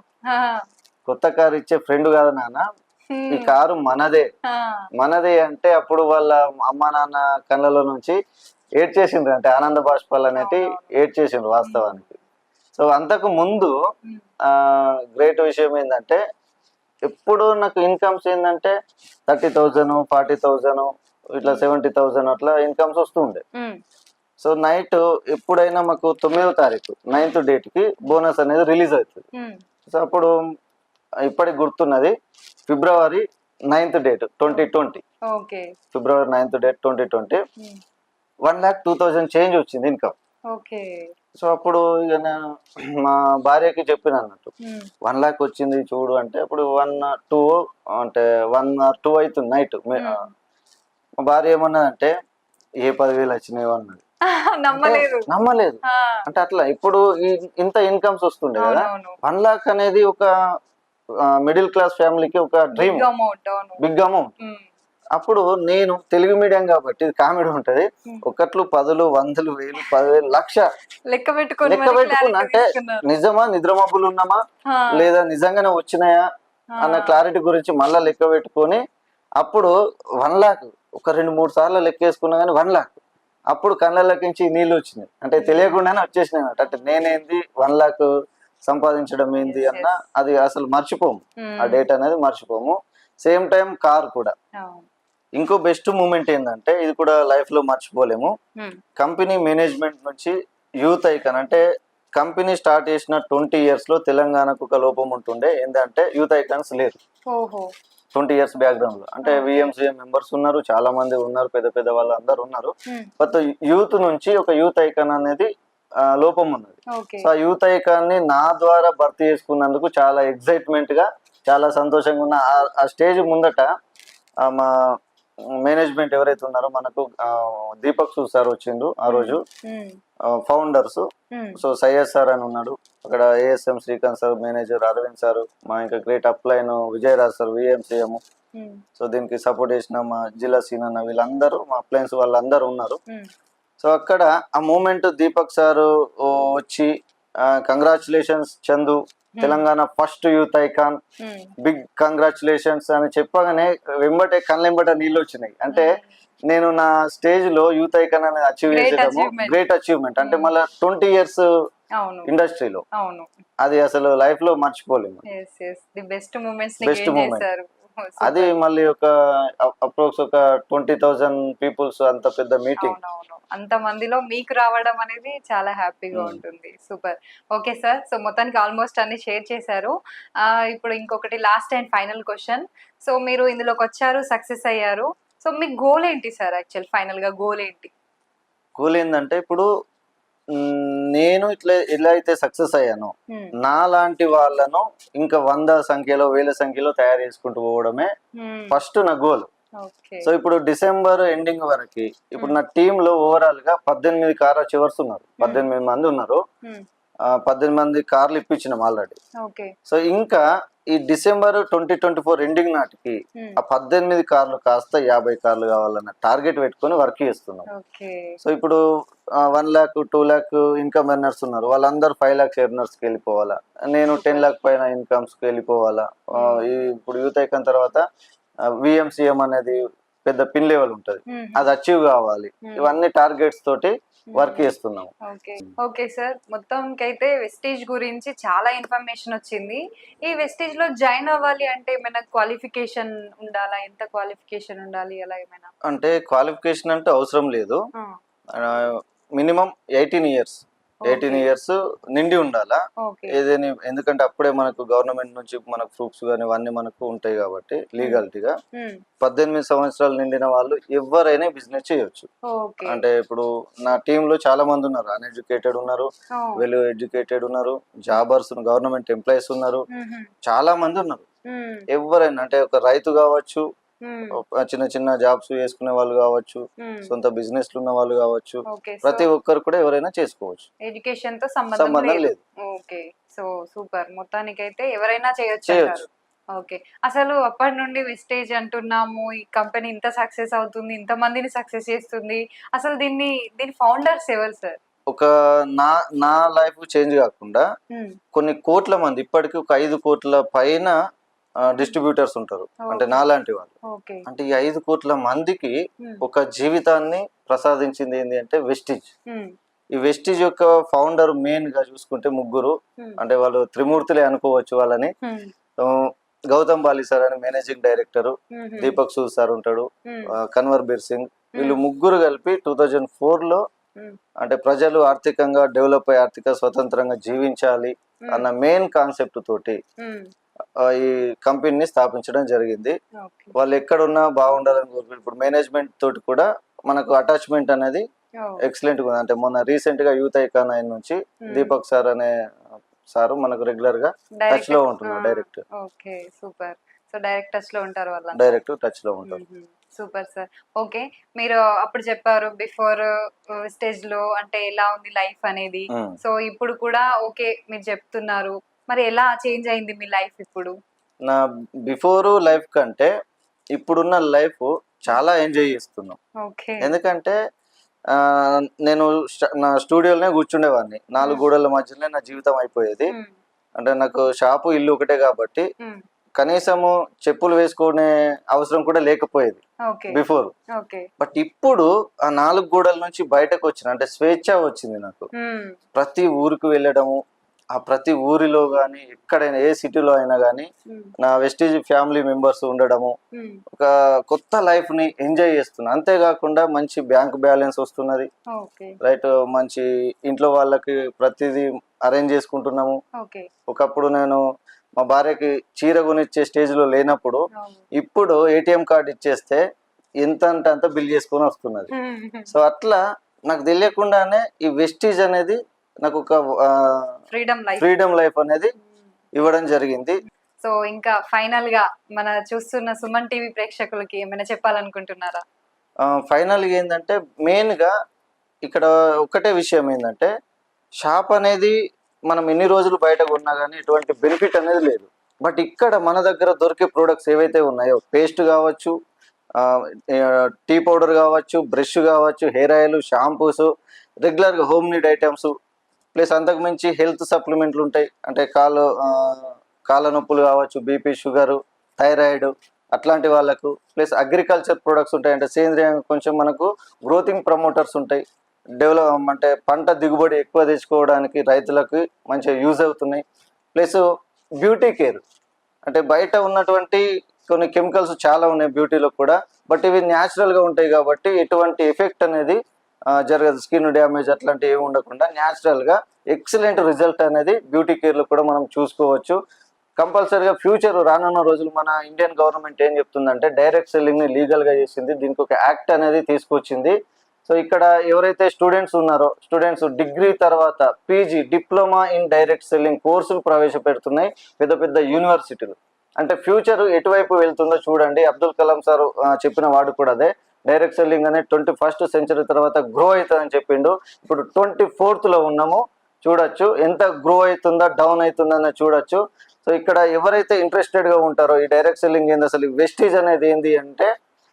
కొత్త కారు ఇచ్చే ఫ్రెండ్ కాదు నాన్న, ఈ కారు మనదే అంటే అప్పుడు వాళ్ళ అమ్మ నాన్న కళ్ళలో నుంచి ఏడ్చేసిండ్రు, అంటే ఆనంద బాష్పాలు అనేటి ఏడ్చేసిండ్రు వాస్తవానికి. సో అంతకు ముందు గ్రేట్ విషయం ఏంటంటే ఎప్పుడు నాకు ఇన్కమ్స్ ఏంటంటే 30,000 40,000 ఇట్లా 70,000 అట్లా ఇన్కమ్స్ వస్తుండే. సో నైట్ ఎప్పుడైనా మాకు 9వ తారీఖు 9th డేట్ కి బోనస్ అనేది రిలీజ్ అవుతుంది. సో అప్పుడు ఇప్పటికి గుర్తున్నది ఫిబ్రవరి 9th డేట్ 2020, ఫిబ్రవరి 9th డేట్ 2020 1,02,000 చేంజ్ వచ్చింది ఇన్కమ్. సో అప్పుడు ఇక నేను మా భార్యకి చెప్పిన అన్నట్టు 1 lakh వచ్చింది చూడు అంటే, అప్పుడు 1 or 2 అంటే 1 or 2 అవుతుంది నైట్. మా భార్య ఏమన్నదంటే ఏ 10,000 వచ్చినాయో అన్నది. నమ్మలేదు అంటే అట్లా ఇప్పుడు ఇంత ఇన్కమ్స్ వస్తుండే కదా. 1 lakh అనేది ఒక మిడిల్ క్లాస్ ఫ్యామిలీకి ఒక డ్రీమ్, బిగ్ అమౌంట్. అప్పుడు నేను తెలుగు మీడియం కాబట్టి కామెడీ ఉంటది, 1, 10, 100, 1000, 10,000, 1,00,000 లెక్క పెట్టుకుని అంటే నిజమా నిద్రమబ్బులు ఉన్నామా లేదా నిజంగానే వచ్చినాయా అన్న క్లారిటీ గురించి మళ్ళా లెక్క పెట్టుకొని అప్పుడు 1 lakh ఒక 2-3 సార్లు లెక్కేసుకున్నా కానీ 1 lakh అప్పుడు కళ్ళకి నీళ్ళు వచ్చినాయి. అంటే తెలియకుండానే వచ్చేసినాయి అన్నట్టు. అంటే నేనేంది 1 lakh సంపాదించడం ఏంది అన్న అది అసలు మర్చిపోము, ఆ డేట్ అనేది మర్చిపోము. సేమ్ టైం కార్ కూడా. ఇంకో బెస్ట్ మూమెంట్ ఏంటంటే ఇది కూడా లైఫ్ లో మర్చిపోలేము, కంపెనీ మేనేజ్మెంట్ నుంచి యూత్ ఐకాన్ అంటే కంపెనీ స్టార్ట్ చేసిన 20 years లో తెలంగాణకు ఒక లోపం ఉంటుండే, ఏంటంటే యూత్ ఐకాన్స్ లేరు. 20 years బ్యాక్గ్రౌండ్ లో అంటే విఎంసీఎం మెంబర్స్ ఉన్నారు, చాలా మంది ఉన్నారు, పెద్ద పెద్ద వాళ్ళు అందరు ఉన్నారు. బట్ యూత్ నుంచి ఒక యూత్ ఐకాన్ అనేది లోపం ఉన్నది. సో ఆ యూత్ ఐకాన్ ని నా ద్వారా భర్తీ చేసుకున్నందుకు చాలా ఎక్సైట్మెంట్ గా చాలా సంతోషంగా ఉన్న. ఆ స్టేజ్ ముందట మా మేనేజ్మెంట్ ఎవరైతే ఉన్నారో మనకు దీపక్ సూద్ సార్ వచ్చిండు ఆ రోజు, ఫౌండర్స్. సో సయ్యద్ సార్ అని ఉన్నాడు అక్కడ, ASM Srikanth sir manager, Aravind sir, మా ఇంకా great upline Vijayaraj sir VMCM. So దీనికి సపోర్ట్ చేసిన మా జిల్లా సీన్ అన్న, వీళ్ళందరూ మా అప్లైన్స్ వాళ్ళందరూ ఉన్నారు. సో అక్కడ ఆ మూమెంట్ దీపక్ సార్ వచ్చి congratulations Chandu, Telangana first youth icon, big congratulations అని చెప్పగానే వెంబటే కళ్ళెంబట నీళ్ళు వచ్చినాయి. అంటే నేను నా స్టేజ్ లో యూత్ ఐకాన్ అనేది అచీవ్ చేసేటము గ్రేట్ అచీవ్మెంట్. అంటే మళ్ళీ 20 years ఇండస్ట్రీలో అది అసలు లైఫ్ లో మర్చిపోలేము. బెస్ట్ మూమెంట్ అది. మళ్ళీ ఒక అప్రోక్స్ ఒక 20,000 పీపుల్స్, అంత పెద్ద మీటింగ్, అంత మందిలో మీకు రావడం అనేది చాలా హ్యాపీగా ఉంటుంది. సూపర్. ఓకే సార్, సో మొత్తానికి ఆల్మోస్ట్ అన్ని షేర్ చేశారు. ఇప్పుడు ఇంకొకటి last and final question. So మీరు ఇందులోకి వచ్చారు, సక్సెస్ అయ్యారు. సో మీ గోల్ ఏంటి సార్? యాక్చువల్ ఫైనల్ గా గోల్ ఏంటి? గోల్ ఏంటంటే ఇప్పుడు నేను ఇలా అయితే సక్సెస్ అయ్యాను, నా లాంటి వాళ్ళను ఇంకా 100 సంఖ్యలో 1000 సంఖ్యలో తయారు చేసుకుంటూ పోవడమే ఫస్ట్ నా గోల్. సో ఇప్పుడు డిసెంబర్ ఎండింగ్ వరకు ఇప్పుడు నా టీమ్ లో ఓవరాల్ గా 18 కార్ అచీవర్స్ ఉన్నారు, 18 మంది ఉన్నారు. 18 మంది కార్లు ఇప్పించినాం ఆల్రెడీ. సో ఇంకా ఈ డిసెంబర్ 2024 ఎండింగ్ నాటికి ఆ 18 కార్లు కాస్త 50 కార్లు కావాలన్న టార్గెట్ పెట్టుకొని వర్క్ చేస్తున్నాం. సో ఇప్పుడు 1 lakh 2 lakh ఇన్కమ్ ఎర్నర్స్ ఉన్నారు, వాళ్ళందరూ 5 lakhs ఎర్నర్స్ కి వెళ్ళిపోవాలా, నేను 10 lakh పైన ఇన్కమ్స్ కి వెళ్ళిపోవాలా. ఇప్పుడు యూత్ ఐకాన్ తర్వాత విఎంసీఎం అనేది పెద్ద పిన్ లెవెల్ ఉంటది, అది అచీవ్ కావాలి. ఇవన్నీ టార్గెట్స్ తోటి వర్క్ చేస్తున్నాము. ఓకే సార్, మొత్తంకి అయితే వెస్టేజ్ గురించి చాలా ఇన్ఫర్మేషన్ వచ్చింది. ఈ వెస్టేజ్ లో జాయిన్ అవ్వాలి అంటే ఏమైనా క్వాలిఫికేషన్ ఉండాలా? ఎంత క్వాలిఫికేషన్ ఉండాలి అలా ఏమైనా? అంటే క్వాలిఫికేషన్ అంటే అవసరం లేదు, మినిమం 18 years నిండి ఉండాలా ఏదైనా. ఎందుకంటే అప్పుడే మనకు గవర్నమెంట్ నుంచి మనకు ప్రూఫ్స్ కానీ ఇవన్నీ మనకు ఉంటాయి కాబట్టి లీగాలిటీగా 18 సంవత్సరాలు నిండిన వాళ్ళు ఎవరైనా బిజినెస్ చేయొచ్చు. అంటే ఇప్పుడు నా టీమ్ లో చాలా మంది ఉన్నారు, అన్ఎడ్యుకేటెడ్ ఉన్నారు, వెల్ ఎడ్యుకేటెడ్ ఉన్నారు, జాబర్స్, గవర్నమెంట్ ఎంప్లాయీస్ ఉన్నారు, చాలా మంది ఉన్నారు. ఎవరైనా అంటే ఒక రైతు కావచ్చు, చిన్న చిన్న జాబ్స్ చేసుకునే వాళ్ళు కావచ్చు, సొంత బిజినెస్ ఉన్న వాళ్ళు కావచ్చు, ప్రతి ఒక్కరు కూడా ఎవరైనా చేసుకోవచ్చు, ఎడ్యుకేషన్ తో సంబంధం లేదు. Okay, so super. మొత్తానికి అయితే ఎవరైనా చేయొచ్చు. ఓకే. అసలు అప్పటి నుండి వెస్టేజ్ అంటున్నాము. ఈ కంపెనీ ఇంత సక్సెస్ అవుతుంది. ఇంతమందిని సక్సెస్ చేస్తుంది. అసలు దీని ఫౌండర్స్ ఎవరు సార్? ఒక నా నా లైఫ్ చేంజ్ కాకుండా హ్మ్. కొన్ని కోట్ల మంది, ఇప్పటికి ఒక 5 కోట్ల పైన డిస్ట్రిబ్యూటర్స్ ఉంటారు, అంటే ఓకే. నాలాంటి వాళ్ళు. ఓకే. అంటే ఈ 5 కోట్ల మందికి హ్మ్. ఒక జీవితాన్ని ప్రసాదించింది ఏంటి అంటే వెస్టిజ్. హ్మ్. ఈ వెస్టిజ్ యొక్క ఫౌండర్ మెయిన్ గా చూసుకుంటే ముగ్గురు, హ్మ్. అంటే వాళ్ళు త్రిమూర్తులే అనుకోవచ్చు వాళ్ళని. హ్మ్. ఆ, గౌతమ్ బాలి సార్ అని మేనేజింగ్ డైరెక్టర్, హుహు. దీపక్ సూద్ సార్ ఉంటాడు, హ్మ్. కన్వర్ బీర్ సింగ్. వీళ్ళు ముగ్గురు కలిపి 2004లో హ్మ్. అంటే ప్రజలు ఆర్థికంగా డెవలప్ అయ్యి ఆర్థిక స్వతంత్రంగా జీవించాలి అన్న మెయిన్ కాన్సెప్ట్ తోటి హ్మ్. ఈ కంపెనీని స్థాపించడం జరిగింది. ఓకే. వాళ్ళు ఎక్కడున్నా బాగుండాలని కోరుకుంటారు. ఇప్పుడు మేనేజ్మెంట్ తోటి కూడా మనకు అటాచ్మెంట్ అనేది ఓహ్! ఎక్సలెంట్ గా ఉంది. అంటే మొన్న రీసెంట్ గా యూత్ ఐకాన్ అయిన నుంచి హ్మ్. దీపక్ సార్ అనే సారు మనకు రెగ్యులర్ గా టచ్ లో డైరెక్ట్. ఉంటున్నారు. Direct okay. Super. So, direct టచ్‌లో ఉంటారు వాళ్ళంతా. డైరెక్ట్ టచ్ లో ఉంటారు. హుహు. Super sir. ఓకే. మీరు అప్పుడు చెప్పారు బిఫోర్ స్టేజ్‌లో అంటే ఎలా ఉంది లైఫ్ అనేది. ఉమ్. సో, ఇప్పుడు కూడా ఓకే మీరు చెప్తున్నారు. మరి ఎలా చేంజ్ అయింది మీ లైఫ్ ఇప్పుడు? నా బిఫోర్ లైఫ్ కంటే ఇప్పుడున్న లైఫ్ చాలా ఎంజాయ్ చేస్తున్నాం. ఓకే. ఎందుకంటే ఆ, నేను నా స్టూడియోలోనే కూర్చుండేవాడిని. 4 గోడల మధ్యలోనే నా జీవితం అయిపోయేది. హ్మ్. అంటే నాకు షాపు ఇల్లు ఒకటే కాబట్టి హ్మ్. కనీసము చెప్పులు వేసుకునే అవసరం కూడా లేకపోయేది ఓకే. బిఫోర్. ఓకే. బట్ ఇప్పుడు ఆ 4 గోడల నుంచి బయటకు వచ్చిన అంటే స్వేచ్ఛ వచ్చింది నాకు. హ్మ్. ప్రతి ఊరికి వెళ్ళడము, ఆ ప్రతి ఊరిలో కానీ ఎక్కడైనా ఏ సిటీలో అయినా కానీ హ్మ్. నా వెస్టీజ్ ఫ్యామిలీ మెంబర్స్ ఉండడము, హ్మ్. ఒక కొత్త లైఫ్ ని ఎంజాయ్ చేస్తున్నా. అంతేకాకుండా మంచి బ్యాంక్ బ్యాలెన్స్ వస్తున్నది, ఓకే. రైట్. మంచి ఇంట్లో వాళ్ళకి ప్రతిదీ అరేంజ్ చేసుకుంటున్నాము. ఓకే. ఒకప్పుడు నేను మా భార్యకి చీర కొనిచ్చే స్టేజ్లో లేనప్పుడు అవును. ఇప్పుడు ఏటీఎం కార్డు ఇచ్చేస్తే ఎంత అంటే అంత బిల్ చేసుకొని వస్తున్నది. సో అట్లా నాకు తెలియకుండానే ఈ వెస్టీజ్ అనేది నాకు ఒక ఫ్రీడమ్ లైఫ్. ఫ్రీడమ్ లైఫ్ అనేది ఇవ్వడం జరిగింది. సో, ఇంకా ఫైనల్‌గా మన చూస్తున్న సుమన్ టీవీ ప్రేక్షకులకి ఏమైనా చెప్పాలనుకుంటున్నారా? ఫైనల్గా ఏంటంటే మెయిన్గా ఇక్కడ ఒక్కటే విషయం ఏంటంటే షాప్ అనేది మనం ఎన్ని రోజులు బయట కొన్నా కానీ ఎటువంటి బెనిఫిట్ అనేది లేదు. బట్ ఇక్కడ మన దగ్గర దొరికే ప్రోడక్ట్స్ ఏవైతే ఉన్నాయో, పేస్ట్ కావచ్చు, టీ పౌడర్ కావచ్చు, బ్రష్ కావచ్చు, హెయిర్ ఆయిల్, షాంపూస్, రెగ్యులర్గా హోమ్ నీడ్ ఐటమ్స్, ప్లస్ అంతకు మించి హెల్త్ సప్లిమెంట్లు ఉంటాయి. అంటే కాళ్ళ నొప్పులు కావచ్చు, బీపీ, షుగరు, థైరాయిడ్ అట్లాంటి వాళ్ళకు, ప్లస్ అగ్రికల్చర్ ప్రొడక్ట్స్ ఉంటాయి. అంటే సేంద్రియంగా కొంచెం మనకు గ్రోతింగ్ ప్రమోటర్స్ ఉంటాయి. డెవలప్ అంటే పంట దిగుబడి ఎక్కువ తెచ్చుకోవడానికి రైతులకు మంచిగా యూజ్ అవుతున్నాయి. ప్లస్ బ్యూటీ కేర్, అంటే బయట ఉన్నటువంటి కొన్ని కెమికల్స్ చాలా ఉన్నాయి బ్యూటీలో కూడా, బట్ ఇవి న్యాచురల్గా ఉంటాయి కాబట్టి ఎటువంటి ఎఫెక్ట్ అనేది జరగదు. స్కిన్ డ్యామేజ్ అట్లాంటివి ఏమి ఉండకుండా న్యాచురల్గా ఎక్సలెంట్ రిజల్ట్ అనేది బ్యూటీ కేర్లో కూడా మనం చూసుకోవచ్చు. కంపల్సరీగా ఫ్యూచర్ రానున్న రోజులు మన ఇండియన్ గవర్నమెంట్ ఏం చెప్తుందంటే డైరెక్ట్ సెల్లింగ్ని లీగల్గా చేసింది, దీనికి ఒక యాక్ట్ అనేది తీసుకొచ్చింది. సో ఇక్కడ ఎవరైతే స్టూడెంట్స్ ఉన్నారో, స్టూడెంట్స్ డిగ్రీ తర్వాత PG, diploma in direct selling కోర్సులు ప్రవేశపెడుతున్నాయి పెద్ద పెద్ద యూనివర్సిటీలు. అంటే ఫ్యూచర్ ఎటువైపు వెళ్తుందో చూడండి. అబ్దుల్ కలాం సార్ చెప్పిన వాడు కూడా అదే, డైరెక్ట్ సెల్లింగ్ అనేది 21st సెంచరీ తర్వాత గ్రో అవుతుందని చెప్పిండు. ఇప్పుడు 24th ఉన్నాము, చూడొచ్చు ఎంత గ్రో అవుతుందా డౌన్ అవుతుందా చూడొచ్చు. సో ఇక్కడ ఎవరైతే ఇంట్రెస్టెడ్గా ఉంటారో ఈ డైరెక్ట్ సెల్లింగ్ ఏంది, అసలు వెస్టీజ్ అనేది ఏంది అంటే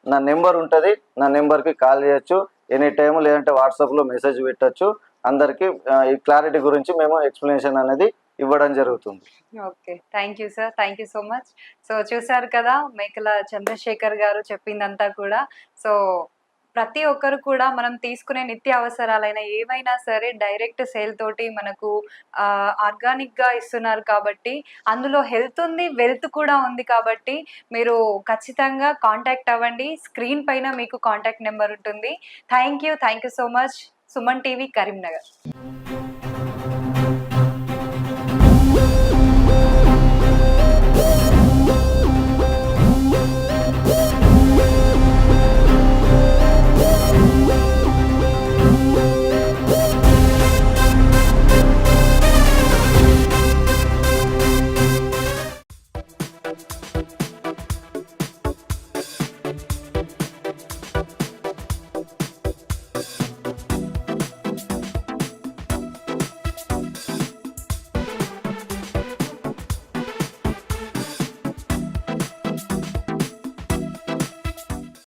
నా నెంబర్ ఉంటుంది, నా నెంబర్కి కాల్ చేయొచ్చు ఎనీ టైం, లేదంటే వాట్సాప్లో మెసేజ్ పెట్టచ్చు. అందరికీ ఈ క్లారిటీ గురించి మేము ఎక్స్ప్లెనేషన్ అనేది ఇవ్వడం జరుగుతుంది. Okay. Thank you sir. Thank you so much. So, చూసారు కదా మేకల చంద్రశేఖర్ గారు చెప్పిందంతా కూడా. సో, ప్రతి ఒక్కరు కూడా మనం తీసుకునే నిత్య అవసరాలైన ఏవైనా సరే డైరెక్ట్ సేల్ తోటి మనకు ఆర్గానిక్‌గా ఇస్తున్నారు కాబట్టి, అందులో హెల్త్ ఉంది, వెల్త్ కూడా ఉంది కాబట్టి మీరు ఖచ్చితంగా కాంటాక్ట్ అవ్వండి. స్క్రీన్ పైన మీకు కాంటాక్ట్ నెంబర్ ఉంటుంది. Thank you so much. Suman TV Karimnagar.